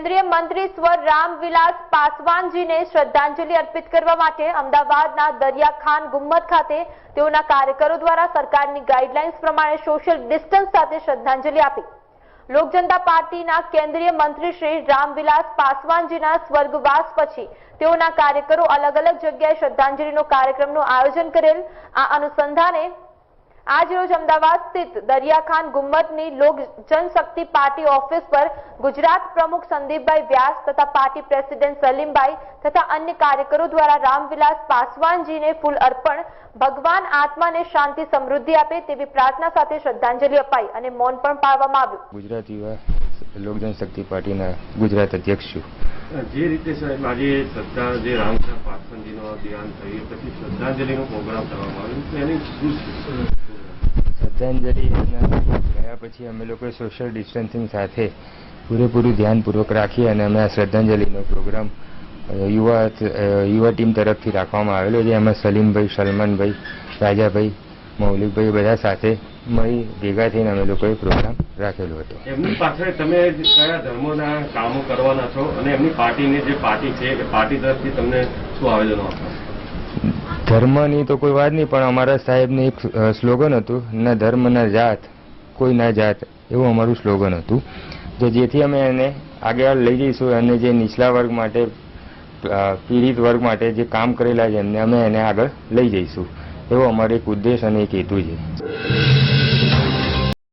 કેન્દ્રીય મંત્રી સ્વર રામવિલાસ પાસવાનજીને શ્રદ્ધાંજલિ અર્પિત કરવા માટે અમદાવાદના દરિયાખાન ગુમ્મત ખાતે તેઓના કાર્યકરો દ્વારા સરકારની ગાઈડલાઇન્સ પ્રમાણે સોશિયલ ડિસ્ટન્સ સાથે શ્રદ્ધાંજલિ આપી। લોક જનતા પાર્ટીના કેન્દ્રીય મંત્રી શ્રી રામવિલાસ પાસવાનજીના સ્વર્ગવાસ પછી તેઓના કાર્યકરો અલગ અલગ જગ્યાએ શ્રદ્ધાંજલિનો કાર્યક્રમનું આયોજન કરેલ। આ અનુસંધાને आज रोज अमदावाद स्थित दरियाखान गुम्मतनी लोक जनशक्ति पार्टी ऑफिस पर गुजरात प्रमुख संदीपभाई व्यास तथा पार्टी प्रेसिडेंट सलीमभाई तथा अन्य कार्यकरों द्वारा रामविलास पासवान जी ने फूल अर्पण भगवान आत्मा ने शांति समृद्धि आपे तेवी प्रार्थना साथे श्रद्धांजलि अपाई और मौन पण पाळवामां आव्युं। गुजरात युवा लोक जनशक्ति पार्टी गुजरात अध्यक्ष जे रीते साहेब आज श्रद्धा जे रामविलास पासवानजीनो देहांत थयुं पछी श्रद्धांजलिनो प्रोग्राम करवामां आव्यो एनी शुं श्रद्धांजलि गया पछी अमे लोकोए सोशल डिस्टन्सिंग साथे पूरेपूरुं ध्यानपूर्वक राखी अने अमे आ श्रद्धांजलिनो प्रोग्राम युवा टीम तरफथी राखवामां आवेलो छे। एमां सलीमभाई, सलमानभाई, राजाभाई, मौलिकभाई बधा साथे मळी भेगा थईने अमे लोकोए प्रोग्राम राखेलो हतो। एमनी पाछळ तमे कया धर्मोना कामो करवाना छो अने एमनी पार्टीनी जे पार्टी छे ए पार्टी तरफथी तमने शुं आवेदनो आपो? धर्मनी तो कोई बात नहीं, पण अमारा साहेबने एक स्लोगन हतुं, न धर्म न जात कोई न जात, एवुं अमारुं स्लोगन हतुं। तो जेथी अमे एने आगे लई जईशुं अने जे નીચલા વર્ગ માટે पीड़ित वर्ग माटे जे काम करेला छे एमने अमे एने आगळ लई जईशुं एवो अमारो एक उद्देश्य अने एक हेतु छे।